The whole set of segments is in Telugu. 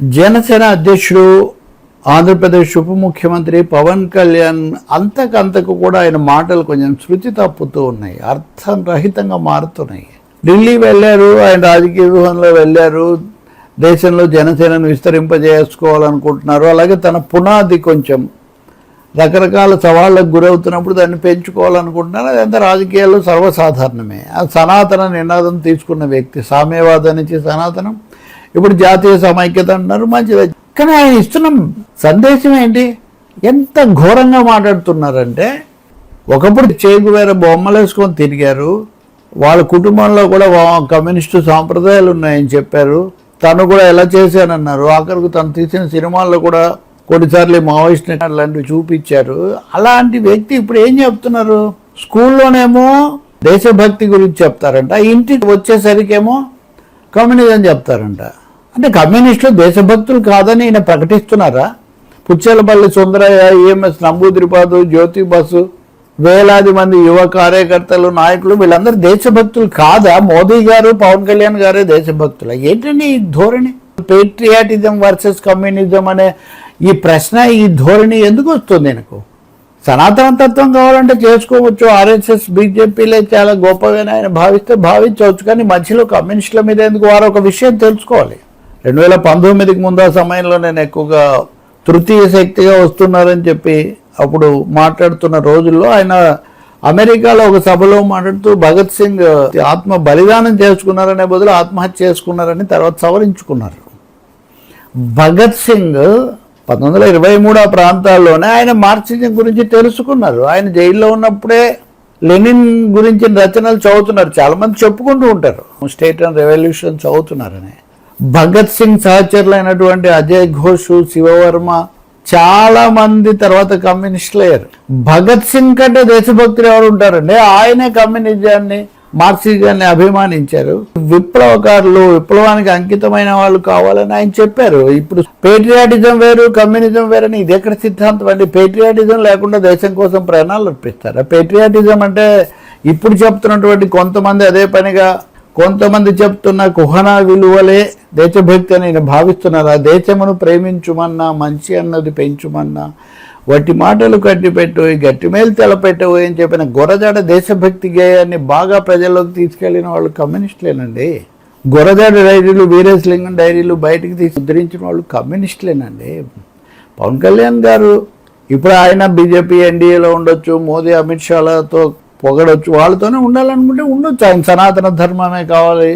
జనసేన అధ్యక్షుడు ఆంధ్రప్రదేశ్ ఉప ముఖ్యమంత్రి పవన్ కళ్యాణ్ అంతకంతకు కూడా ఆయన మాటలు కొంచెం శృతి తప్పుతూ ఉన్నాయి, అర్థం రహితంగా మారుతున్నాయి. ఢిల్లీ వెళ్ళారు, ఆయన రాజకీయ వ్యూహంలో వెళ్ళారు, దేశంలో జనసేనను విస్తరింపజేసుకోవాలనుకుంటున్నారు. అలాగే తన పునాది కొంచెం రకరకాల సవాళ్ళకు గురవుతున్నప్పుడు దాన్ని పెంచుకోవాలనుకుంటున్నారు. అదంతా రాజకీయాల్లో సర్వసాధారణమే. ఆ సనాతన నినాదం తీసుకున్న వ్యక్తి, సామ్యవాదం నుంచి సనాతనం, ఇప్పుడు జాతీయ సమైక్యత అంటున్నారు, మంచిది. కానీ ఆయన ఇస్తున్న సందేశం ఏంటి? ఎంత ఘోరంగా మాట్లాడుతున్నారంటే, ఒకప్పుడు చేగువేర బొమ్మలు వేసుకొని తిరిగారు, వాళ్ళ కుటుంబంలో కూడా కమ్యూనిస్టు సాంప్రదాయాలు ఉన్నాయని చెప్పారు, తను కూడా ఎలా చేశానన్నారు. ఆఖరికి తను తీసిన సినిమాల్లో కూడా కొన్నిసార్లు మావోయిస్ట్ లాంటివి చూపించారు. అలాంటి వ్యక్తి ఇప్పుడు ఏం చెప్తున్నారు? స్కూల్లోనేమో దేశభక్తి గురించి చెప్తారంట, ఇంటికి వచ్చేసరికేమో కమ్యూనిజం చెప్తారంట. అంటే కమ్యూనిస్టులు దేశభక్తులు కాదని ఈయన ప్రకటిస్తున్నారా? పుచ్చలపల్లి సుందరయ్య, ఈఎంఎస్ నంబూదిరిపాదు, జ్యోతి బసు, వేలాది మంది యువ కార్యకర్తలు, నాయకులు, వీళ్ళందరూ దేశభక్తులు కాదా? మోదీ గారు, పవన్ కళ్యాణ్ గారే దేశభక్తులు. ఏంటండి ఈ ధోరణి? పేట్రియాటిజం వర్సెస్ కమ్యూనిజం అనే ఈ ప్రశ్న, ఈ ధోరణి ఎందుకు వస్తుంది? నాకు సనాతన తత్వం కావాలంటే చేసుకోవచ్చు, ఆర్ఎస్ఎస్ బీజేపీలే చాలా గొప్పగా ఆయన భావిస్తే భావించవచ్చు, కానీ మధ్యలో కమ్యూనిస్టుల మీద ఎందుకు? వారు ఒక విషయం తెలుసుకోవాలి. 2019కి ముందు ఆ సమయంలో నేను ఎక్కువగా తృతీయ శక్తిగా వస్తున్నారని చెప్పి అప్పుడు మాట్లాడుతున్న రోజుల్లో ఆయన అమెరికాలో ఒక సభలో మాట్లాడుతూ భగత్ సింగ్ ఆత్మ బలిదానం చేసుకున్నారనే బదులు ఆత్మహత్య చేసుకున్నారని తర్వాత సవరించుకున్నారు. భగత్ సింగ్ 1923 ఆ ప్రాంతాల్లోనే ఆయన మార్క్సిజం గురించి తెలుసుకున్నారు. ఆయన జైల్లో ఉన్నప్పుడే లెనిన్ గురించిన రచనలు చదువుతున్నారు. చాలామంది చెప్పుకుంటూ ఉంటారు స్టేట్ అండ్ రెవల్యూషన్ చదువుతున్నారని. భగత్ సింగ్ సహచరులైనటువంటి అజయ్ ఘోష్, శివవర్మ చాలా మంది తర్వాత కమ్యూనిస్టులు అయ్యారు. భగత్ సింగ్ కంటే దేశభక్తులు ఎవరు ఉంటారండి? ఆయనే కమ్యూనిజాన్ని, మార్క్సిజాన్ని అభిమానించారు. విప్లవకారులు, విప్లవానికి అంకితమైన వాళ్ళు కావాలని ఆయన చెప్పారు. ఇప్పుడు పేట్రియాటిజం వేరు, కమ్యూనిజం వేరని ఇది ఎక్కడ సిద్ధాంతం అండి? పేట్రియాటిజం లేకుండా దేశం కోసం ప్రాణాలు అర్పిస్తారా? పేట్రియాటిజం అంటే ఇప్పుడు చెప్తున్నటువంటి కొంతమంది అదే పనిగా కొంతమంది చెప్తున్న కుహనా విలువలే దేశభక్తి అని నేను భావిస్తున్నారు. ఆ దేశమును ప్రేమించుమన్నా, మంచి అన్నది పెంచుమన్నా, వట్టి మాటలు కట్టిపెట్టు, గట్టి మేలు తెలపెట్టవు అని చెప్పిన గొరజాడ దేశభక్తి గేయాన్ని బాగా ప్రజల్లోకి తీసుకెళ్లిన వాళ్ళు కమ్యూనిస్టులేనండి. గొరజాడ డైరీలు, వీరేశలింగం డైరీలు బయటికి తీసి ఉద్ధరించిన వాళ్ళు కమ్యూనిస్టులేనండి. పవన్ కళ్యాణ్ గారు ఇప్పుడు ఆయన బీజేపీ ఎన్డీఏలో ఉండొచ్చు, మోదీ అమిత్ షాలతో పొగడొచ్చు, వాళ్ళతోనే ఉండాలనుకుంటే ఉండొచ్చు. ఆయన సనాతన ధర్మమే కావాలి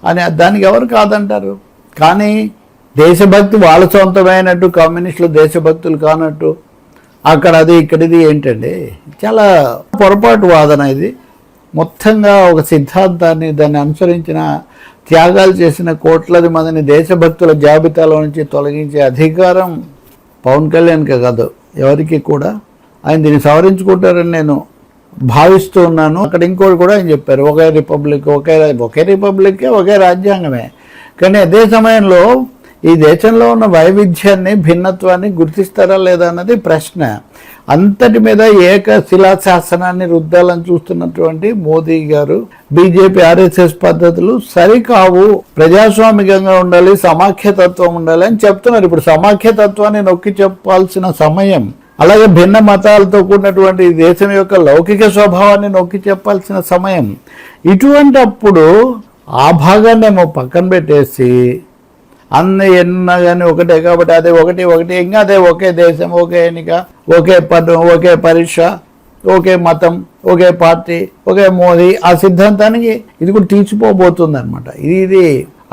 అని దానికి ఎవరు కాదంటారు. కానీ దేశభక్తి వాళ్ళ సొంతమైనట్టు కమ్యూనిస్టులు దేశభక్తులు కానట్టు అక్కడ అది ఇక్కడిది ఏంటండి? చాలా పొరపాటు వాదన ఇది. మొత్తంగా ఒక సిద్ధాంతాన్ని, దాన్ని అనుసరించిన, త్యాగాలు చేసిన కోట్లాది మందిని దేశభక్తుల జాబితాలో నుంచి తొలగించే అధికారం పవన్ కళ్యాణ్కి కాదు, ఎవరికి కూడా. ఆయన దీన్ని సవరించుకుంటారని నేను భావిస్తూ ఉన్నాను. అక్కడ ఇంకోటి కూడా ఆయన చెప్పారు, ఒకే రిపబ్లిక్, ఒకే రిపబ్లిక్కే, ఒకే రాజ్యాంగమే. కానీ అదే సమయంలో ఈ దేశంలో ఉన్న వైవిధ్యాన్ని, భిన్నత్వాన్ని గుర్తిస్తారా లేదా అన్నది ప్రశ్న. అంతటి మీద ఏకశిలాశాసనాన్ని రుద్దాలని చూస్తున్నటువంటి మోదీ గారు, బీజేపీ ఆర్ఎస్ఎస్ పద్ధతులు సరికావు, ప్రజాస్వామికంగా ఉండాలి, సమాఖ్యతత్వం ఉండాలి అని చెప్తున్నారు. ఇప్పుడు సమాఖ్యతత్వాన్ని నొక్కి చెప్పాల్సిన సమయం, అలాగే భిన్న మతాలతో కూడినటువంటి దేశం యొక్క లౌకిక స్వభావాన్ని నొక్కి చెప్పాల్సిన సమయం. ఇటువంటి అప్పుడు ఆ భాగాన్ని ఏమో పక్కన పెట్టేసి అన్నీ ఎన్నా కానీ ఒకటే కాబట్టి అదే ఒకటి ఇంకా అదే ఒకే దేశం, ఒకే ఎన్నిక, ఒకే పన్ను, ఒకే పరీక్ష, ఒకే మతం, ఒకే పార్టీ, ఒకే మోదీ, ఆ సిద్ధాంతానికి ఇది కూడా తీసిపోబోతుంది అనమాట. ఇది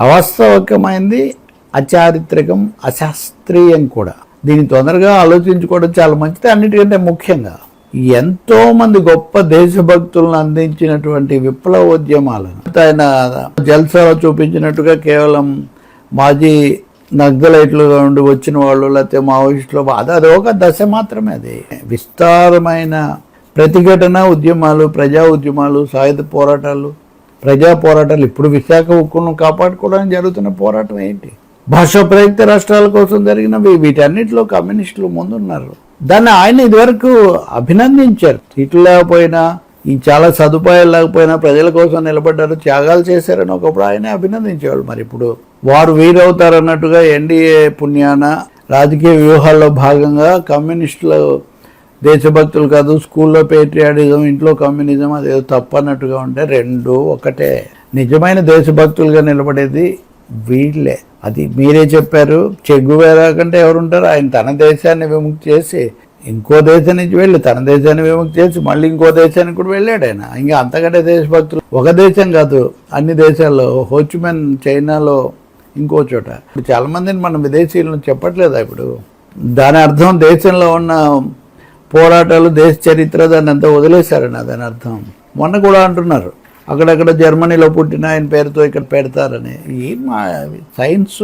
అవాస్తవికమైంది, అచారిత్రకం, అశాస్త్రీయం కూడా. దీన్ని తొందరగా ఆలోచించుకోవడం చాలా మంచిది. అన్నిటికంటే ముఖ్యంగా ఎంతోమంది గొప్ప దేశభక్తులను అందించినటువంటి విప్లవోద్యమాలను ఆయన జల్సాలో చూపించినట్టుగా కేవలం మాజీ నక్సలైట్లుగా ఉండి వచ్చిన వాళ్ళు, లేకపోతే మావోయిస్టులు, అది ఒక దశ మాత్రమే. అది విస్తారమైన ప్రతిఘటన ఉద్యమాలు, ప్రజా ఉద్యమాలు, సాయుధ పోరాటాలు, ప్రజా పోరాటాలు. ఇప్పుడు విశాఖ ఉక్కును కాపాడుకోవడానికి జరుగుతున్న పోరాటం ఏంటి? భాషా ప్రయుక్త రాష్ట్రాల కోసం జరిగినవి. వీటన్నిటిలో కమ్యూనిస్టులు ముందున్నారు. దాన్ని ఆయన ఇదివరకు అభినందించారు. సీట్లు లేకపోయినా, ఈ చాలా సదుపాయాలు లేకపోయినా ప్రజల కోసం నిలబడ్డారు, త్యాగాలు చేశారని ఒకప్పుడు ఆయనే అభినందించేవాళ్ళు. మరి ఇప్పుడు వారు వీరవుతారన్నట్టుగా ఎన్డీఏ పుణ్యాన రాజకీయ వ్యూహాల్లో భాగంగా కమ్యూనిస్టులు దేశభక్తులు కాదు, స్కూల్లో పేట్రియాటిజం, ఇంట్లో కమ్యూనిజం అదేదో తప్పు అన్నట్టుగా ఉంటే రెండు ఒకటే. నిజమైన దేశభక్తులుగా నిలబడేది వీళ్ళే. అది మీరే చెప్పారు. చెగువేరా కంటే ఎవరుంటారు? ఆయన తన దేశాన్ని విముక్తి చేసి ఇంకో దేశం నుంచి వెళ్ళి తన దేశాన్ని విముక్తి చేసి మళ్ళీ ఇంకో దేశానికి కూడా వెళ్ళాడు ఆయన. ఇంకా అంతకంటే దేశభక్తులు ఒక దేశం కాదు, అన్ని దేశాల్లో. హోచిమిన్ చైనాలో, ఇంకో చోట. ఇప్పుడు చాలామందిని మనం విదేశీయులను చెప్పట్లేదా ఇప్పుడు? దాని అర్థం దేశంలో ఉన్న పోరాటాలు, దేశ చరిత్ర దాన్ని అంతా వదిలేశారని దాని అర్థం. మొన్న కూడా అంటున్నారు అక్కడక్కడ జర్మనీలో పుట్టిన ఆయన పేరుతో ఇక్కడ పెడతారని. ఈ మా సైన్స్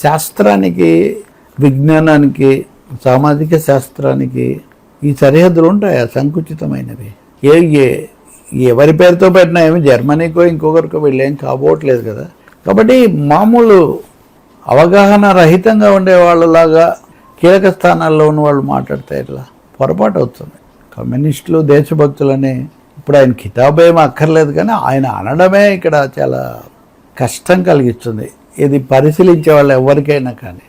శాస్త్రానికి, విజ్ఞానానికి, సామాజిక శాస్త్రానికి ఈ సరిహద్దులు ఉంటాయా? సంకుచితమైనవి. ఎవరి పేరుతో పెట్టినా ఏమి జర్మనీకో ఇంకొకరికో వీళ్ళేం కాబోట్లేదు కదా. కాబట్టి మామూలు అవగాహన రహితంగా ఉండే వాళ్ళలాగా కీలక స్థానాల్లో ఉన్న వాళ్ళు మాట్లాడితే ఇట్లా పొరపాటు అవుతుంది. కమ్యూనిస్టులు దేశభక్తులని ఇప్పుడు ఆయన కితాబు ఏమీ అక్కర్లేదు, కానీ ఆయన అనడమే ఇక్కడ చాలా కష్టం కలిగిస్తుంది. ఇది పరిశీలించే వాళ్ళు ఎవరికైనా కానీ.